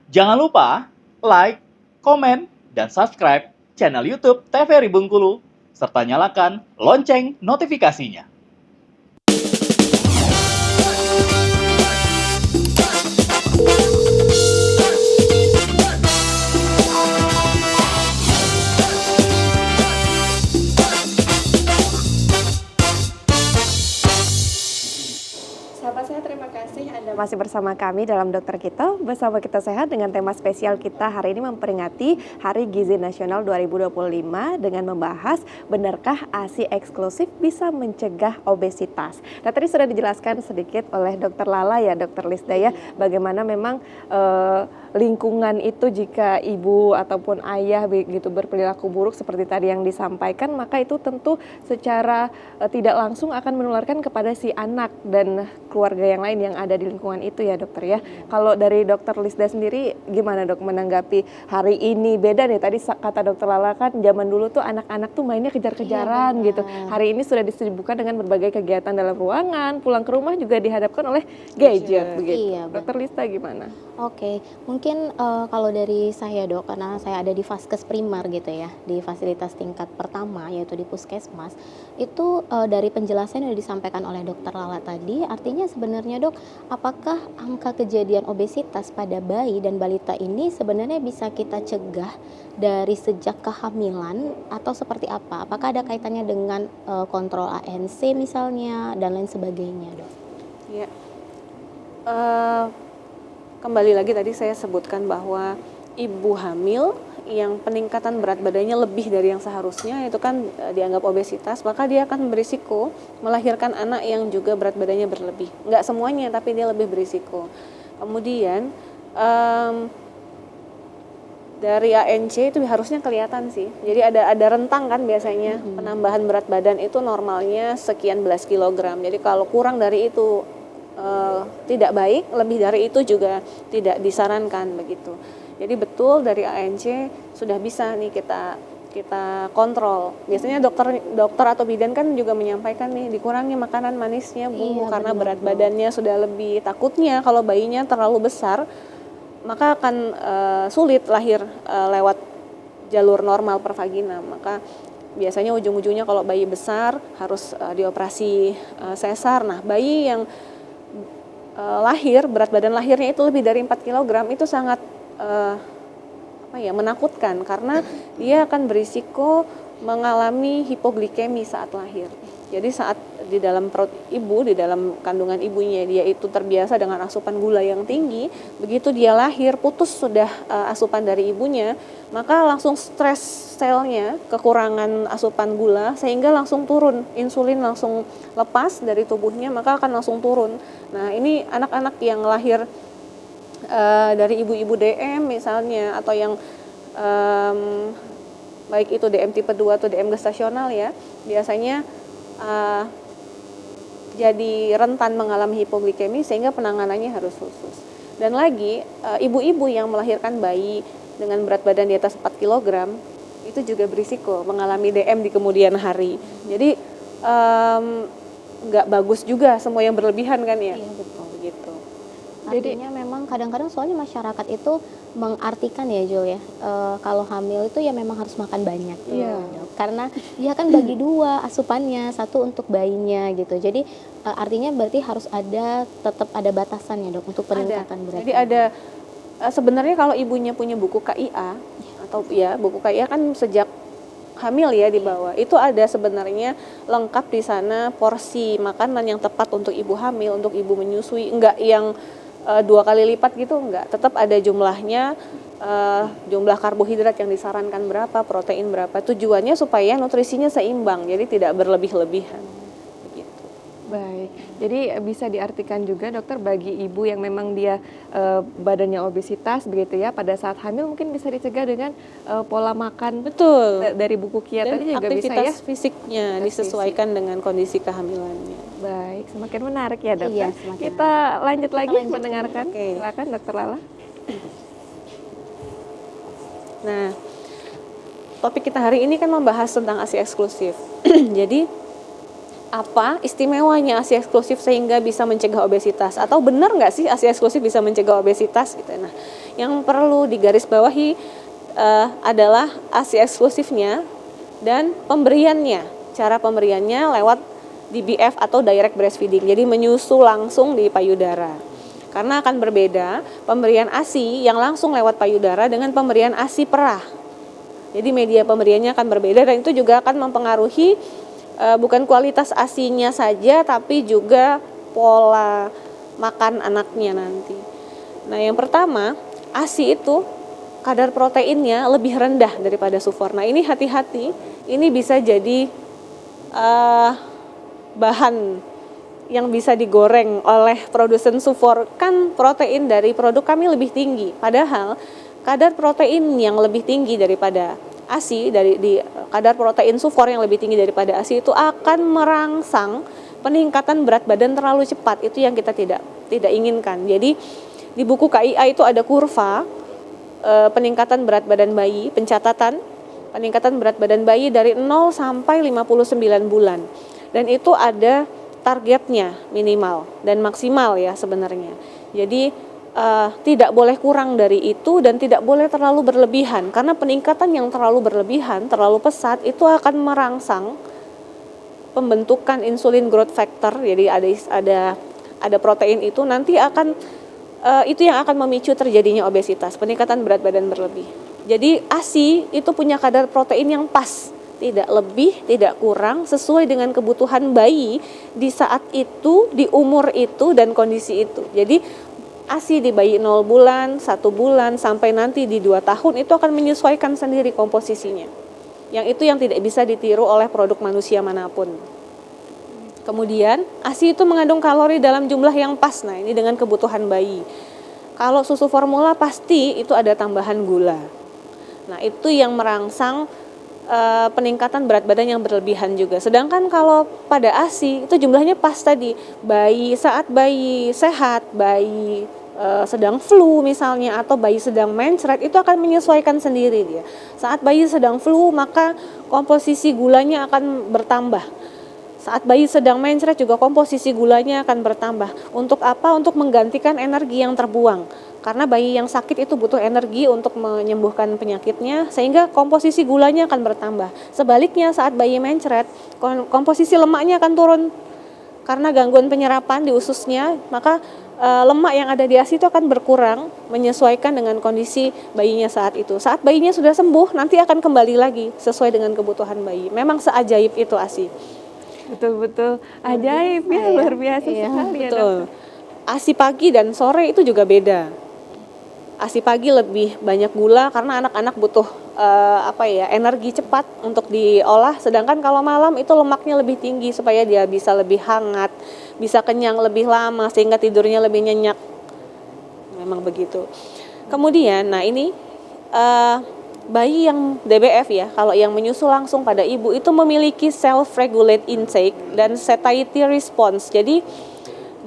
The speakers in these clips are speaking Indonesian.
Jangan lupa like, komen, dan subscribe channel YouTube TVRI Bengkulu, serta nyalakan lonceng notifikasinya. Sahabat Sehat, terima kasih Anda masih bersama kami dalam Dokter Kita, bersama Kita Sehat dengan tema spesial kita hari ini memperingati Hari Gizi Nasional 2025 dengan membahas benarkah ASI eksklusif bisa mencegah obesitas. Nah, tadi sudah dijelaskan sedikit oleh Dokter Lala ya, Dokter Lisda ya, bagaimana memang lingkungan itu jika ibu ataupun ayah begitu berperilaku buruk seperti tadi yang disampaikan, maka itu tentu secara tidak langsung akan menularkan kepada si anak dan keluarga yang lain yang ada di lingkungan itu ya dokter ya. Kalau dari Dokter Lisda sendiri gimana dok menanggapi hari ini? Beda nih tadi kata Dokter Lala kan zaman dulu tuh anak-anak tuh mainnya kejar-kejaran gitu. Hari ini sudah disibukkan dengan berbagai kegiatan dalam ruangan, pulang ke rumah juga dihadapkan oleh gadget begitu. Iya, Dokter Lisda gimana? Oke, mungkin kalau dari saya dok, karena saya ada di Vaskes Primer gitu ya, di fasilitas tingkat pertama yaitu di Puskesmas, itu dari penjelasan yang disampaikan oleh Dokter Lala tadi, artinya sebenarnya dok, apakah angka kejadian obesitas pada bayi dan balita ini sebenarnya bisa kita cegah dari sejak kehamilan atau seperti apa? Apakah ada kaitannya dengan kontrol ANC misalnya dan lain sebagainya dok? Ya. Kembali lagi tadi saya sebutkan bahwa ibu hamil yang peningkatan berat badannya lebih dari yang seharusnya itu kan dianggap obesitas, maka dia akan berisiko melahirkan anak yang juga berat badannya berlebih. Nggak semuanya, tapi dia lebih berisiko. Kemudian dari ANC itu harusnya kelihatan sih. Jadi ada rentang kan biasanya penambahan berat badan itu normalnya sekian belas kilogram. Jadi kalau kurang dari itu tidak baik, lebih dari itu juga tidak disarankan begitu. Jadi betul dari ANC sudah bisa nih kita kontrol. Biasanya dokter atau bidan kan juga menyampaikan nih dikurangi makanan manisnya Bu, karena berat badannya sudah lebih. Takutnya kalau bayinya terlalu besar maka akan sulit lahir lewat jalur normal per vagina. Maka biasanya ujung-ujungnya kalau bayi besar harus dioperasi sesar. Nah, bayi yang lahir, berat badan lahirnya itu lebih dari 4 kg itu sangat menakutkan karena dia akan berisiko mengalami hipoglikemi saat lahir. Jadi saat di dalam perut ibu, di dalam kandungan ibunya dia itu terbiasa dengan asupan gula yang tinggi, begitu dia lahir putus sudah asupan dari ibunya, maka langsung stres selnya, kekurangan asupan gula sehingga langsung turun, insulin langsung lepas dari tubuhnya, maka akan langsung turun. Nah, ini anak-anak yang lahir dari ibu-ibu DM misalnya atau yang baik itu DM tipe 2 atau DM gestasional ya, biasanya jadi rentan mengalami hipoglikemi sehingga penanganannya harus khusus. Dan lagi ibu-ibu yang melahirkan bayi dengan berat badan di atas 4 kg itu juga berisiko mengalami DM di kemudian hari. Jadi nggak bagus juga semua yang berlebihan kan ya. Iya betul. Begitu. Artinya memang kadang-kadang soalnya masyarakat itu mengartikan ya Jo ya, kalau hamil itu ya memang harus makan banyak karena dia kan bagi dua asupannya, satu untuk bayinya gitu. Jadi artinya berarti harus tetap ada batasan ya dok untuk peningkatan berat. Jadi ada sebenarnya kalau ibunya punya buku KIA atau ya buku KIA kan sejak hamil ya di bawah, itu ada sebenarnya lengkap di sana porsi makanan yang tepat untuk ibu hamil, untuk ibu menyusui, enggak yang 2 kali lipat gitu, enggak, tetap ada jumlahnya, jumlah karbohidrat yang disarankan berapa, protein berapa, tujuannya supaya nutrisinya seimbang, jadi tidak berlebih-lebihan. Begitu. Baik, jadi bisa diartikan juga dokter bagi ibu yang memang dia badannya obesitas begitu ya, pada saat hamil mungkin bisa dicegah dengan pola makan. Betul. Dari buku KIA tadi juga bisa ya. Aktivitas fisiknya disesuaikan dengan kondisi kehamilannya. Baik, semakin menarik ya dokter. Iya, semakin Kita lanjut lagi mendengarkan. Oke. Silakan dokter Lala. Nah, topik kita hari ini kan membahas tentang ASI eksklusif. Jadi apa istimewanya ASI eksklusif sehingga bisa mencegah obesitas, atau benar nggak sih ASI eksklusif bisa mencegah obesitas gitu. Nah, yang perlu digarisbawahi adalah ASI eksklusifnya dan pemberiannya. Cara pemberiannya lewat DBF atau direct breastfeeding, jadi menyusu langsung di payudara. Karena akan berbeda pemberian ASI yang langsung lewat payudara dengan pemberian ASI perah. Jadi media pemberiannya akan berbeda, dan itu juga akan mempengaruhi bukan kualitas ASI-nya saja, tapi juga pola makan anaknya nanti. Nah, yang pertama, ASI itu kadar proteinnya lebih rendah daripada sufor. Nah, ini hati-hati, ini bisa jadi bahan yang bisa digoreng oleh produsen sufor. Kan protein dari produk kami lebih tinggi, padahal kadar protein yang lebih tinggi daripada ASI, di kadar protein sufor yang lebih tinggi daripada ASI itu akan merangsang peningkatan berat badan terlalu cepat. Itu yang kita tidak inginkan. Jadi di buku KIA itu ada kurva peningkatan berat badan bayi, pencatatan peningkatan berat badan bayi dari 0 sampai 59 bulan. Dan itu ada targetnya minimal dan maksimal ya sebenarnya. Jadi tidak boleh kurang dari itu dan tidak boleh terlalu berlebihan, karena peningkatan yang terlalu berlebihan, terlalu pesat itu akan merangsang pembentukan insulin growth factor. Jadi ada protein itu nanti akan itu yang akan memicu terjadinya obesitas, peningkatan berat badan berlebih. Jadi ASI itu punya kadar protein yang pas, tidak lebih, tidak kurang, sesuai dengan kebutuhan bayi di saat itu, di umur itu dan kondisi itu. Jadi ASI di bayi 0 bulan, 1 bulan, sampai nanti di 2 tahun itu akan menyesuaikan sendiri komposisinya. Yang itu yang tidak bisa ditiru oleh produk manusia manapun. Kemudian ASI itu mengandung kalori dalam jumlah yang pas. Nah, ini dengan kebutuhan bayi. Kalau susu formula pasti itu ada tambahan gula. Nah, itu yang merangsang peningkatan berat badan yang berlebihan juga. Sedangkan kalau pada ASI itu jumlahnya pas tadi. Bayi saat bayi sehat, bayi sedang flu misalnya, atau bayi sedang mencret, itu akan menyesuaikan sendiri dia. Saat bayi sedang flu maka komposisi gulanya akan bertambah. Saat bayi sedang mencret juga komposisi gulanya akan bertambah. Untuk apa? Untuk menggantikan energi yang terbuang. Karena bayi yang sakit itu butuh energi untuk menyembuhkan penyakitnya, sehingga komposisi gulanya akan bertambah. Sebaliknya saat bayi mencret, komposisi lemaknya akan turun. Karena gangguan penyerapan di ususnya, maka lemak yang ada di ASI itu akan berkurang menyesuaikan dengan kondisi bayinya saat itu. Saat bayinya sudah sembuh, nanti akan kembali lagi sesuai dengan kebutuhan bayi. Memang seajaib itu ASI. Betul-betul ajaib ya, luar biasa sekali ya, Betul. Dokter. ASI pagi dan sore itu juga beda. ASI pagi lebih banyak gula karena anak-anak butuh energi cepat untuk diolah, sedangkan kalau malam itu lemaknya lebih tinggi supaya dia bisa lebih hangat, bisa kenyang lebih lama sehingga tidurnya lebih nyenyak. Memang begitu. Kemudian, nah ini bayi yang DBF ya, kalau yang menyusu langsung pada ibu itu memiliki self-regulate intake dan satiety response. Jadi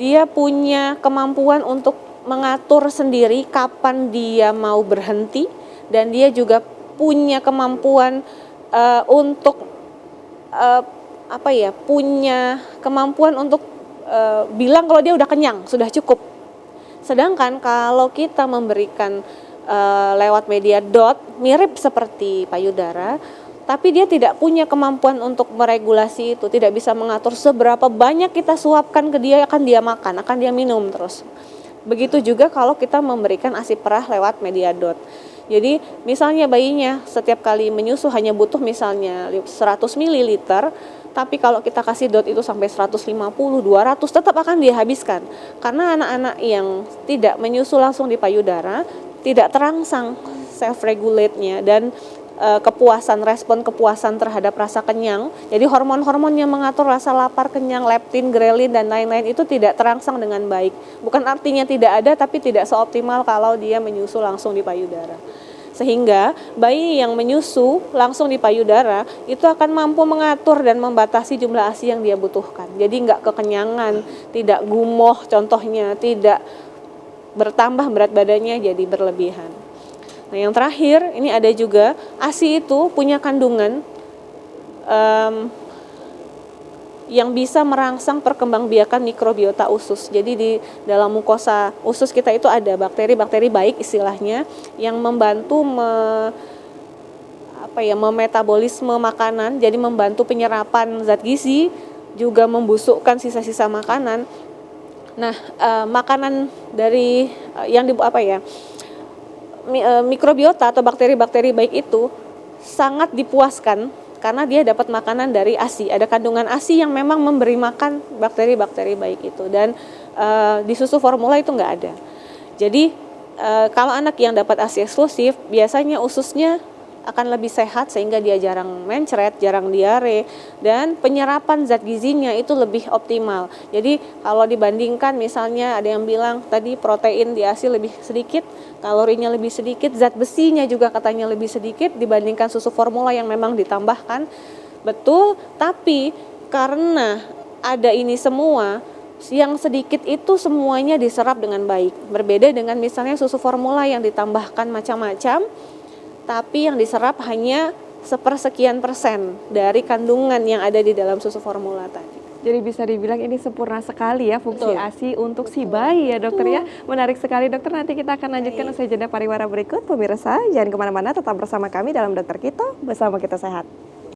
dia punya kemampuan untuk mengatur sendiri kapan dia mau berhenti, dan dia juga punya kemampuan untuk punya kemampuan untuk bilang kalau dia udah kenyang, sudah cukup. Sedangkan kalau kita memberikan lewat media dot, mirip seperti payudara, tapi dia tidak punya kemampuan untuk meregulasi itu, tidak bisa mengatur seberapa banyak kita suapkan ke dia, akan dia makan, akan dia minum terus. Begitu juga kalau kita memberikan ASI perah lewat media dot. Jadi misalnya bayinya setiap kali menyusu hanya butuh misalnya 100 ml, tapi kalau kita kasih dot itu sampai 150, 200 tetap akan dihabiskan. Karena anak-anak yang tidak menyusu langsung di payudara tidak terangsang self-regulate-nya dan respon kepuasan terhadap rasa kenyang. Jadi hormon-hormon yang mengatur rasa lapar, kenyang, leptin, grelin dan lain-lain itu tidak terangsang dengan baik. Bukan artinya tidak ada, tapi tidak seoptimal kalau dia menyusu langsung di payudara. Sehingga bayi yang menyusu langsung di payudara itu akan mampu mengatur dan membatasi jumlah ASI yang dia butuhkan. Jadi nggak kekenyangan, tidak gumoh contohnya, tidak bertambah berat badannya jadi berlebihan. Nah, yang terakhir ini ada juga ASI itu punya kandungan yang bisa merangsang perkembangbiakan mikrobiota usus. Jadi di dalam mukosa usus kita itu ada bakteri-bakteri baik istilahnya yang membantu memetabolisme makanan, jadi membantu penyerapan zat gizi, juga membusukkan sisa-sisa makanan. Nah, makanan dari mikrobiota atau bakteri-bakteri baik itu sangat dipuaskan karena dia dapat makanan dari ASI. Ada kandungan ASI yang memang memberi makan bakteri-bakteri baik itu, dan di susu formula itu nggak ada. Jadi kalau anak yang dapat ASI eksklusif, biasanya ususnya akan lebih sehat sehingga dia jarang mencret, jarang diare, dan penyerapan zat gizinya itu lebih optimal. Jadi kalau dibandingkan misalnya ada yang bilang tadi protein di ASI lebih sedikit, kalorinya lebih sedikit, zat besinya juga katanya lebih sedikit dibandingkan susu formula yang memang ditambahkan. Betul, tapi karena ada ini semua, yang sedikit itu semuanya diserap dengan baik. Berbeda dengan misalnya susu formula yang ditambahkan macam-macam, tapi yang diserap hanya sepersekian persen dari kandungan yang ada di dalam susu formula tadi. Jadi bisa dibilang ini sempurna sekali ya fungsi Betul. ASI untuk si bayi ya dokter ya. Menarik sekali dokter, nanti kita akan lanjutkan usai jeda pariwara berikut. Pemirsa jangan kemana-mana, tetap bersama kami dalam Dokter Kita, bersama kita sehat.